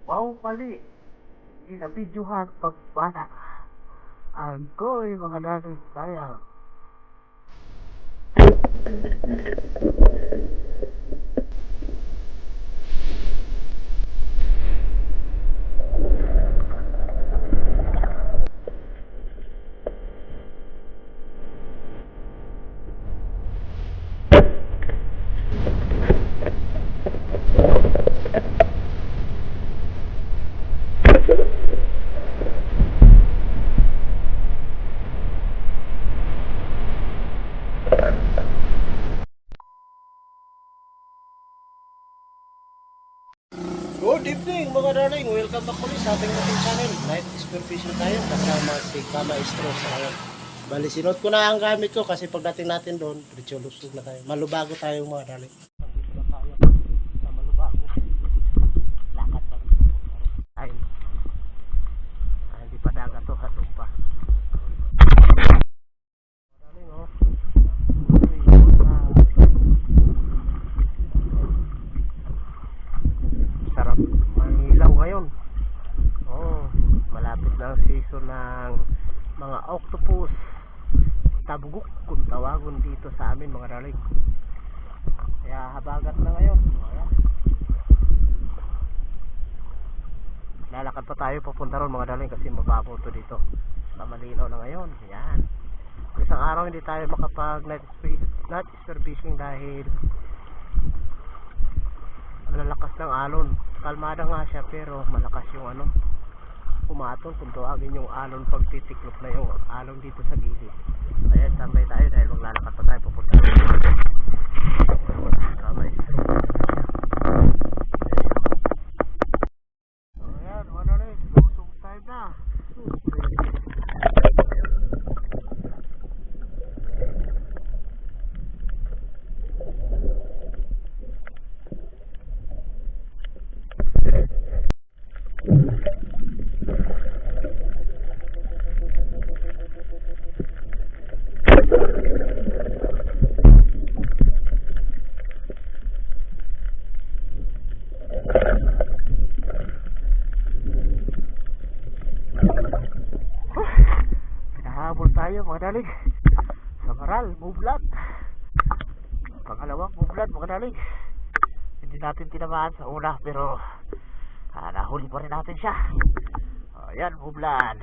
Wow, mali. Inabidyohan pagbana. Agoy, mga nanay sayang. Good evening mga darling, welcome back ulit sa ating ating channel. Night Expert Fishing tayo kasama si Kamaestro sa ngayon. Bali, sinot ko na ang gamit ko kasi pagdating natin doon, diretso lusog na tayo. Malubago tayo mga darling. Nandito na tayo sa Malubago. Lakad pa rin. Ay, hindi pa dagat to, hatong pa. Darling, oh. Sarap mangilaw ngayon. Oh, malapit na ang season ng mga octopus, tabugok kung tawagon dito sa amin mga darling. Kaya habagat na ngayon. Ayan. Lalakad pa tayo papunta ron mga darling kasi mababaw to dito. Malinaw na ngayon. Ayan. Isang araw hindi tayo makapag night spear fishing dahil lalakas ng alon. Kalmada nga siya pero malakas yung pumatong kung tuwagin yung alon pag titiklop na yung alon dito sa gilid. Ayan, tambay tayo dahil maglalakad pa tayo papunta. Kamay. Ayan, wala rin. Lusong time na. Pinahabol tayo mga dalig sa maral, mublat. Pangalawang mublat mga dalig. Hindi natin tinamaan sa una pero nahuli pa rin natin siya. Ayan, mublat.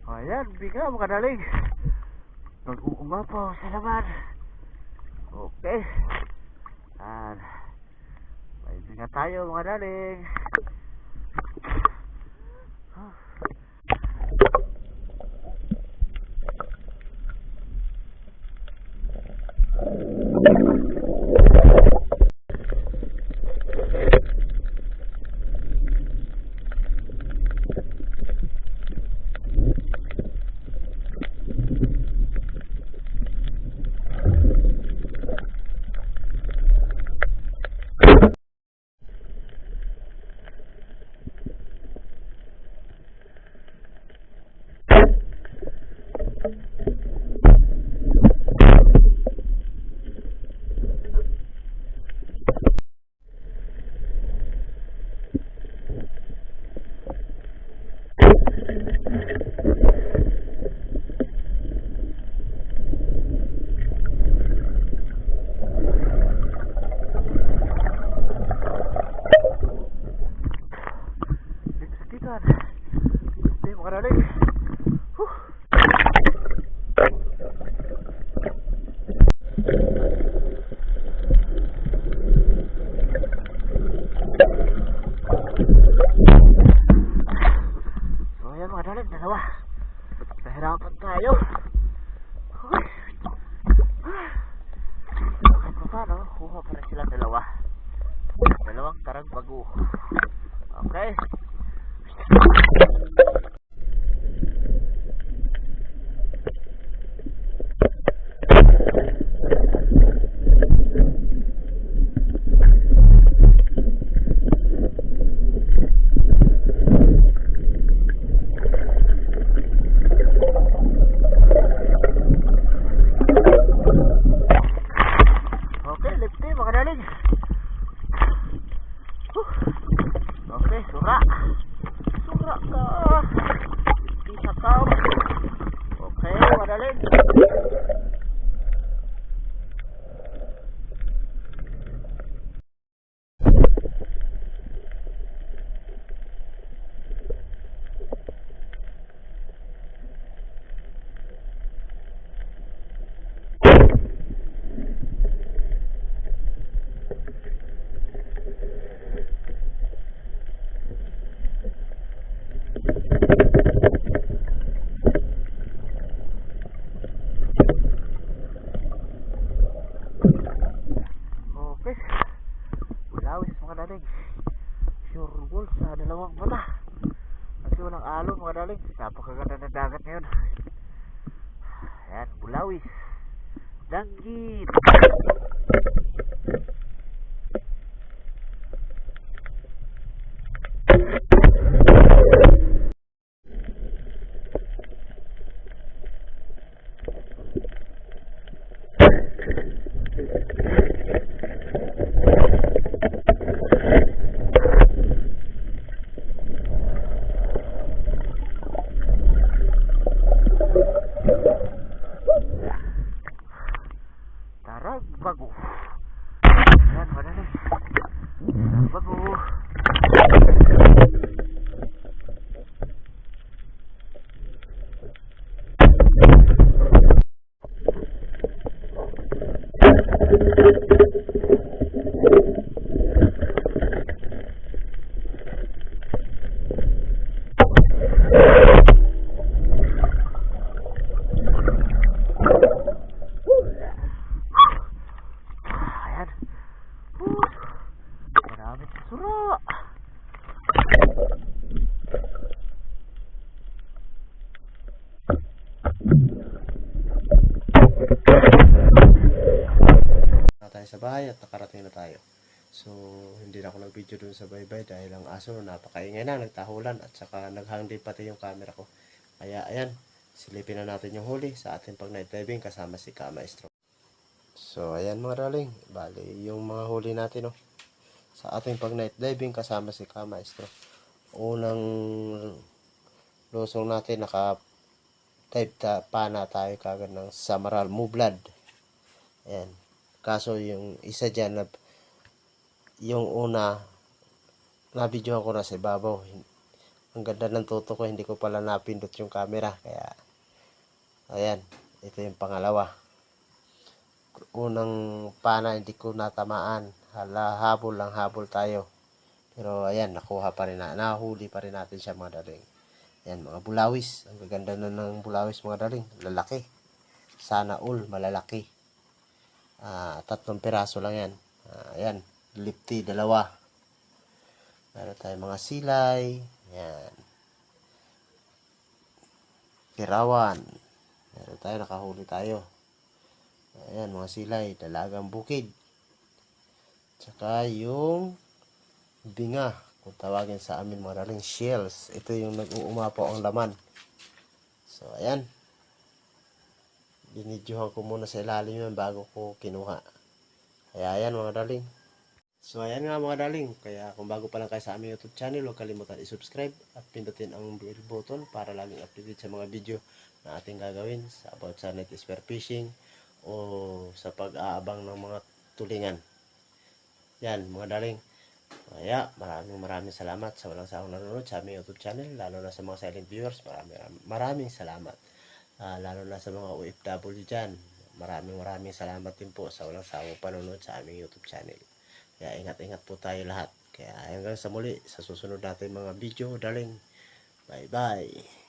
Ayan, biga mga dalig. Nag-uumapaw sa laman. Okay. Ayan. May biga tayo mga dalig. nahirapan tayo. Uy. Kahit pa paano, kuha pa rin sila dalawa. Dalawang karang bago. Okay. Okay, lifty mga daling. Okay, sura. Sura ka. Isa tao. Okay, mga daling. Okay. Bulawis mga daling. Sure ball sa dalawang mata. Kasi walang alo mga daling. Napakaganda ng dagat ngayon. Ayan, bulawis. Danggit. Tarag bago. Ayan, mga daling. Tarag bago. Ayan. Marami sa sura. Na tayo sa bahay at nakarating na tayo. So, hindi na ako nag-video dun sa baybay dahil ang aso napakaingay na, nagtahulan at saka naghang din pati yung camera ko. Kaya ayan, silipin na natin yung huli sa ating pag night diving kasama si Ka-Maestro. So, ayan mga darling, bali yung mga huli natin sa ating pag night diving kasama si Ka-Maestro. Unang lusong natin naka-dive pa na tayo kagad ng Samaral Mublad. Ayan. Kaso yung isa dyan, yung una, na-video ko na sa ibabaw. Ang ganda ng tuto ko, hindi ko pala napindot yung camera. Kaya, ayan, ito yung pangalawa. Unang pana, hindi ko natamaan. Habol lang, habol tayo. Pero, ayan, nakuha pa rin nahuli pa rin natin siya mga daling. Ayan, mga bulawis. Ang gaganda na ng bulawis mga daling. Lalaki. Sana all, malalaki. 3 piraso lang yan. Ayan, lifty, 2. Meron tayo mga silay. Ayan. Pirawan. Meron tayo, nakahuli tayo. Ayan, mga silay, dalagang bukid. Tsaka yung binga, kung tawagin sa amin mga daling, shells. Ito yung nag-uumapaw ang laman. So, ayan. Binidyohan ko muna sa ilalim yan bago ko kinuha. Kaya ayan mga darling. So ayan nga mga darling. Kaya kung bago pa lang kayo sa aming YouTube channel, huwag kalimutan i-subscribe at pindutin ang bell button para laging updated sa mga video na ating gagawin about sa net spear fishing o sa pag-aabang ng mga tulingan. Yan mga darling. Kaya maraming salamat sa walang sawang nanonood sa aming YouTube channel, lalo na sa mga silent viewers. Maraming salamat. Lalo na sa mga OFW dyan, maraming salamat din po sa walang sawang panonood sa aming YouTube channel. Kaya ingat po tayo lahat. Kaya hanggang sa muli sa susunod natin mga video darling. Bye bye.